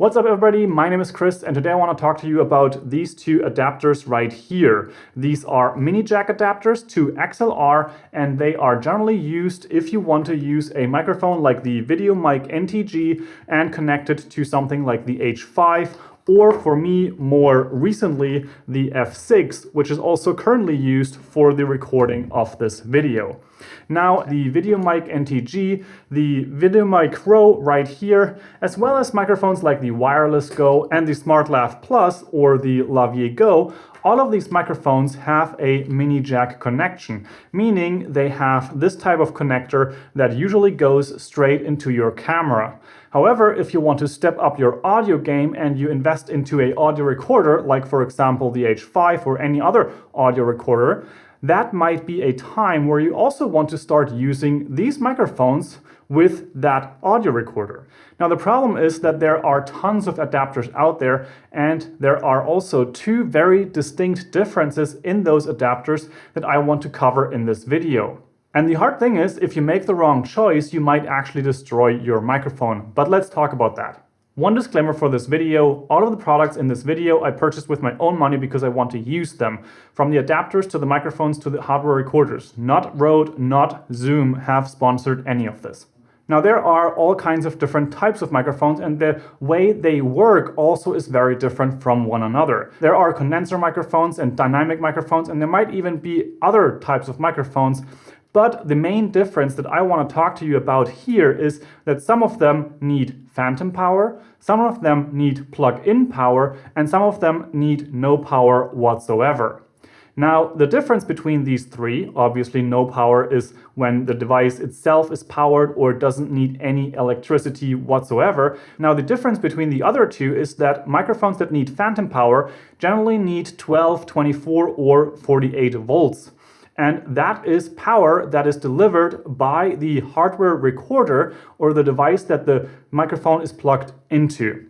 What's up everybody, my name is Chris and today I want to talk to you about these two adapters right here. These are mini jack adapters to XLR and they are generally used if you want to use a microphone like the Video Mic NTG and connect it to something like the H5, or for me more recently the F6, which is also currently used for the recording of this video. Now the Video Mic NTG, the Video Mic Pro right here, as well as microphones like the Wireless Go and the SmartLav Plus or the Lavier Go, all of these microphones have a mini jack connection, meaning they have this type of connector that usually goes straight into your camera. However, if you want to step up your audio game and you invest into an audio recorder, like for example the H5 or any other audio recorder, that might be a time where you also want to start using these microphones with that audio recorder. Now the problem is that there are tons of adapters out there and there are also two very distinct differences in those adapters that I want to cover in this video. And the hard thing is, if you make the wrong choice, you might actually destroy your microphone. But let's talk about that. One disclaimer for this video, all of the products in this video I purchased with my own money because I want to use them. From the adapters to the microphones to the hardware recorders. Not Rode, not Zoom have sponsored any of this. Now there are all kinds of different types of microphones and the way they work also is very different from one another. There are condenser microphones and dynamic microphones and there might even be other types of microphones. But the main difference that I want to talk to you about here is that some of them need phantom power, some of them need plug-in power, and some of them need no power whatsoever. Now, the difference between these three, obviously no power is when the device itself is powered or doesn't need any electricity whatsoever. Now, the difference between the other two is that microphones that need phantom power generally need 12, 24, or 48 volts. And that is power that is delivered by the hardware recorder or the device that the microphone is plugged into.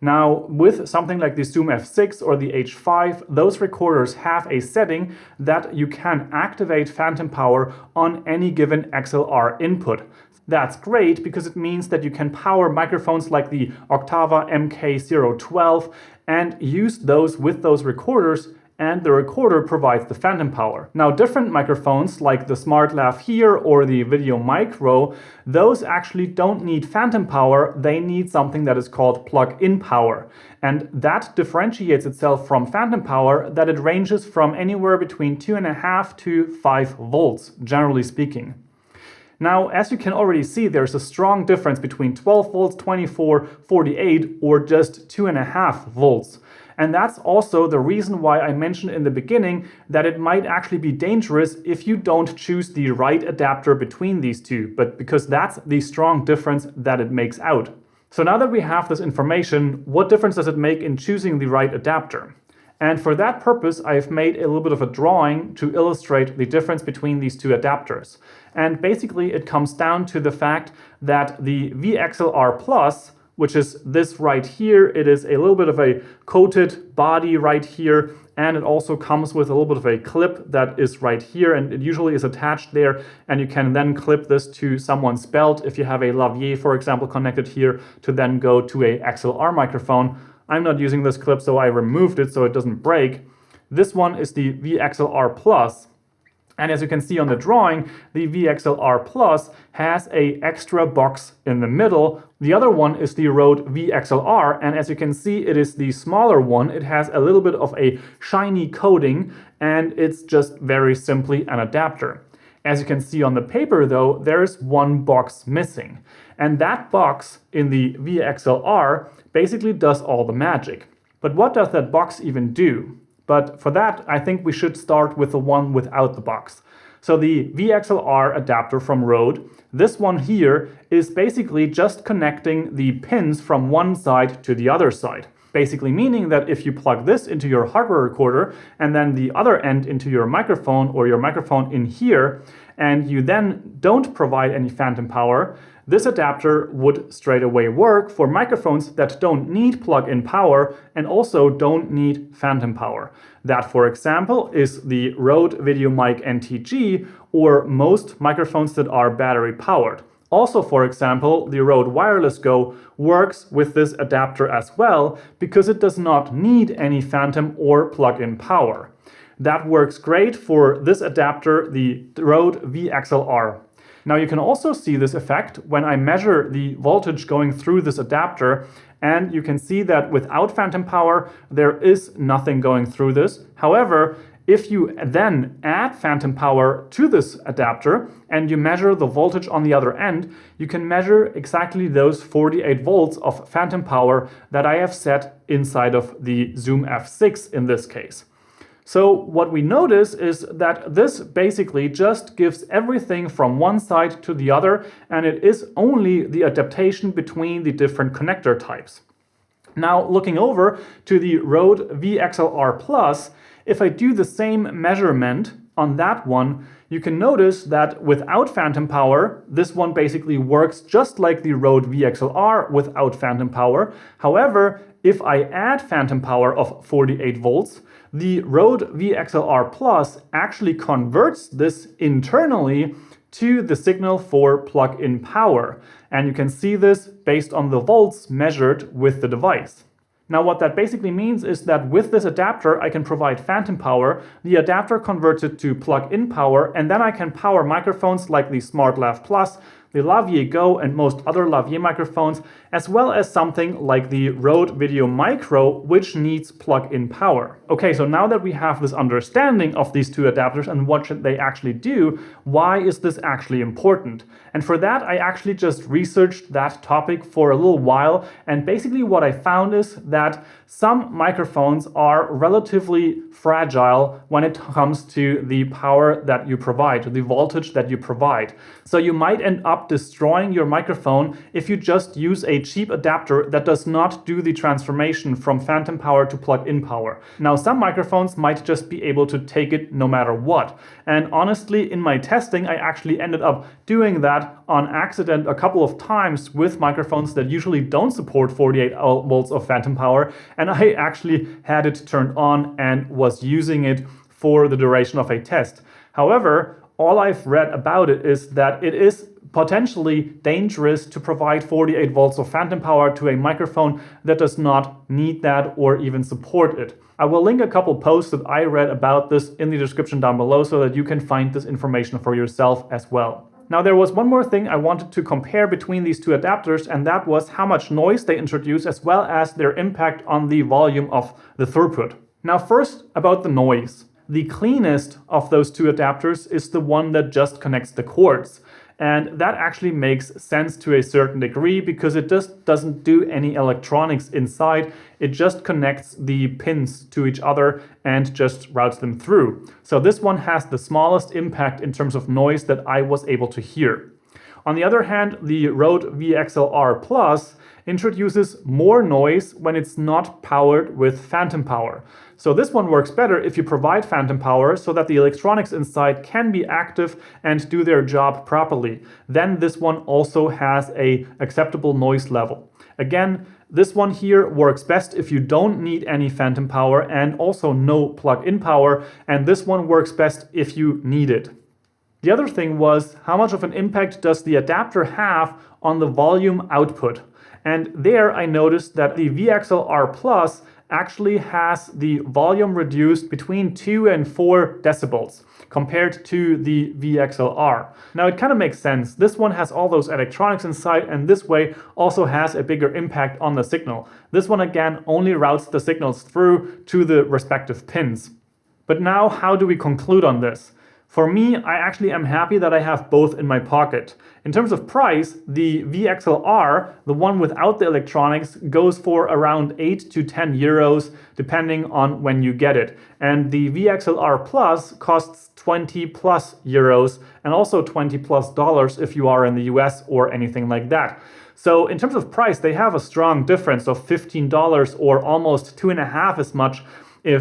Now, with something like the Zoom F6 or the H5, those recorders have a setting that you can activate phantom power on any given XLR input. That's great because it means that you can power microphones like the Octava MK012 and use those with those recorders, and the recorder provides the phantom power. Now different microphones like the SmartLav here or the Video Mic Pro, those actually don't need phantom power, they need something that is called plug-in power. And that differentiates itself from phantom power that it ranges from anywhere between 2.5 to 5 volts, generally speaking. Now, as you can already see, there's a strong difference between 12 volts, 24, 48, or just 2.5 volts. And that's also the reason why I mentioned in the beginning that it might actually be dangerous if you don't choose the right adapter between these two, but because that's the strong difference that it makes out. So now that we have this information, what difference does it make in choosing the right adapter? And for that purpose, I've made a little bit of a drawing to illustrate the difference between these two adapters. And basically it comes down to the fact that the VXLR Plus, which is this right here, it is a little bit of a coated body right here, and it also comes with a little bit of a clip that is right here, and it usually is attached there, and you can then clip this to someone's belt if you have a Lavier, for example, connected here to then go to a XLR microphone. I'm not using this clip, so I removed it so it doesn't break. This one is the VXLR Plus. And as you can see on the drawing, the VXLR Plus has an extra box in the middle. The other one is the Rode VXLR, and as you can see, it is the smaller one. It has a little bit of a shiny coating, and it's just very simply an adapter. As you can see on the paper though, there's one box missing. And that box in the VXLR basically does all the magic. But what does that box even do? But for that, I think we should start with the one without the box. So the VXLR adapter from Rode, this one here is basically just connecting the pins from one side to the other side. Basically meaning that if you plug this into your hardware recorder and then the other end into your microphone or your microphone in here, and you then don't provide any phantom power, this adapter would straight away work for microphones that don't need plug-in power and also don't need phantom power. That, for example, is the Rode Video Mic NTG or most microphones that are battery powered. Also, for example, the Rode Wireless Go works with this adapter as well because it does not need any phantom or plug-in power. That works great for this adapter, the Rode VXLR. Now you can also see this effect when I measure the voltage going through this adapter, and you can see that without phantom power there is nothing going through this. However, if you then add phantom power to this adapter and you measure the voltage on the other end, you can measure exactly those 48 volts of phantom power that I have set inside of the Zoom F6 in this case. So what we notice is that this basically just gives everything from one side to the other, and it is only the adaptation between the different connector types. Now looking over to the Rode VXLR Plus, if I do the same measurement on that one, you can notice that without phantom power, this one basically works just like the Rode VXLR without phantom power. However, if I add phantom power of 48 volts, the Rode VXLR Plus actually converts this internally to the signal for plug-in power. And you can see this based on the volts measured with the device. Now what that basically means is that with this adapter I can provide phantom power, the adapter converts it to plug-in power, and then I can power microphones like the SmartLav Plus, the Lavier Go and most other Lavier microphones, as well as something like the Rode Video Micro, which needs plug-in power. Okay, so now that we have this understanding of these two adapters and what should they actually do, why is this actually important? And for that, I actually just researched that topic for a little while, and basically what I found is that some microphones are relatively fragile when it comes to the power that you provide, the voltage that you provide. So you might end up destroying your microphone if you just use a cheap adapter that does not do the transformation from phantom power to plug-in power. Now, some microphones might just be able to take it no matter what. And honestly, in my testing, I actually ended up doing that on accident a couple of times with microphones that usually don't support 48 volts of phantom power. And I actually had it turned on and was using it for the duration of a test. However, all I've read about it is that it is potentially dangerous to provide 48 volts of phantom power to a microphone that does not need that or even support it. I will link a couple posts that I read about this in the description down below so that you can find this information for yourself as well. Now, there was one more thing I wanted to compare between these two adapters, and that was how much noise they introduce as well as their impact on the volume of the throughput. Now, first about the noise. The cleanest of those two adapters is the one that just connects the cords. And that actually makes sense to a certain degree because it just doesn't do any electronics inside. It just connects the pins to each other and just routes them through. So this one has the smallest impact in terms of noise that I was able to hear. On the other hand, the Rode VXLR Plus introduces more noise when it's not powered with phantom power. So this one works better if you provide phantom power so that the electronics inside can be active and do their job properly. Then this one also has an acceptable noise level. Again, this one here works best if you don't need any phantom power and also no plug-in power, and this one works best if you need it. The other thing was, how much of an impact does the adapter have on the volume output? And there I noticed that the VXLR Plus actually has the volume reduced between 2 and 4 decibels compared to the VXLR. Now it kind of makes sense. This one has all those electronics inside and this way also has a bigger impact on the signal. This one again only routes the signals through to the respective pins. But now how do we conclude on this? For me, I actually am happy that I have both in my pocket. In terms of price, the VXLR, the one without the electronics, goes for around 8 to 10 euros, depending on when you get it. And the VXLR Plus costs 20 plus euros and also 20 plus dollars if you are in the US or anything like that. So in terms of price, they have a strong difference of $15 or almost 2.5 as much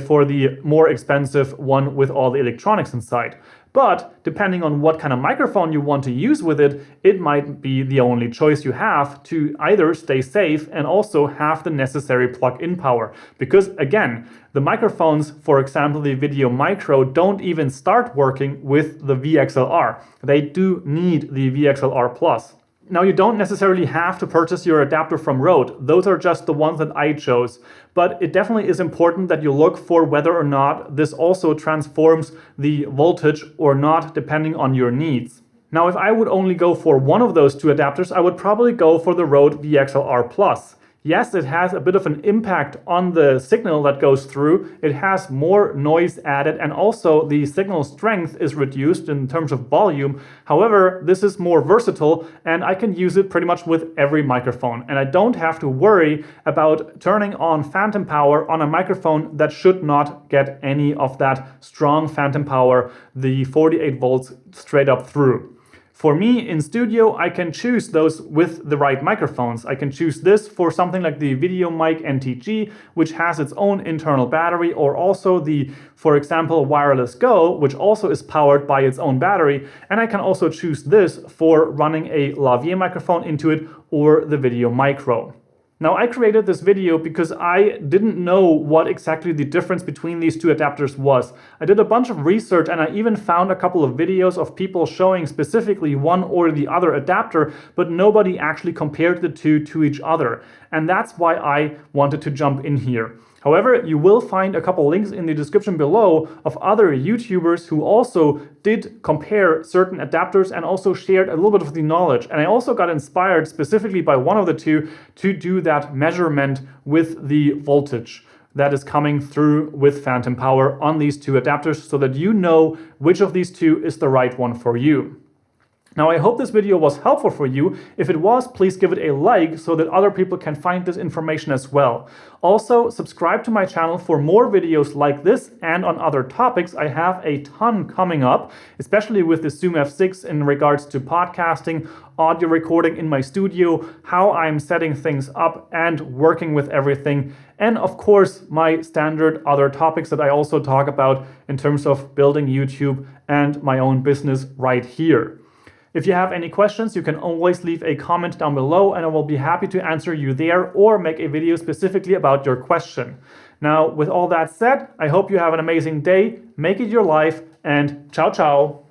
for the more expensive one with all the electronics inside. But depending on what kind of microphone you want to use with it, it might be the only choice you have to either stay safe and also have the necessary plug-in power. Because again, the microphones, for example, the Video Micro, don't even start working with the VXLR. They do need the VXLR Plus. Now, you don't necessarily have to purchase your adapter from Rode. Those are just the ones that I chose. But it definitely is important that you look for whether or not this also transforms the voltage or not, depending on your needs. Now, if I would only go for one of those two adapters, I would probably go for the Rode VXLR Plus. Yes, it has a bit of an impact on the signal that goes through. It has more noise added, and also the signal strength is reduced in terms of volume. However, this is more versatile and I can use it pretty much with every microphone. And I don't have to worry about turning on phantom power on a microphone that should not get any of that strong phantom power, the 48 volts straight up through. For me, in studio, I can choose those with the right microphones. I can choose this for something like the Video Mic NTG, which has its own internal battery, or also the, for example, Wireless Go, which also is powered by its own battery. And I can also choose this for running a lavalier microphone into it, or the Video Micro. Now, I created this video because I didn't know what exactly the difference between these two adapters was. I did a bunch of research and I even found a couple of videos of people showing specifically one or the other adapter, but nobody actually compared the two to each other. And that's why I wanted to jump in here. However, you will find a couple links in the description below of other YouTubers who also did compare certain adapters and also shared a little bit of the knowledge. And I also got inspired specifically by one of the two to do that measurement with the voltage that is coming through with phantom power on these two adapters, so that you know which of these two is the right one for you. Now, I hope this video was helpful for you. If it was, please give it a like so that other people can find this information as well. Also, subscribe to my channel for more videos like this and on other topics. I have a ton coming up, especially with the Zoom F6 in regards to podcasting, audio recording in my studio, how I'm setting things up and working with everything. And of course, my standard other topics that I also talk about in terms of building YouTube and my own business right here. If you have any questions, you can always leave a comment down below and I will be happy to answer you there or make a video specifically about your question. Now, with all that said, I hope you have an amazing day, make it your life, and ciao ciao!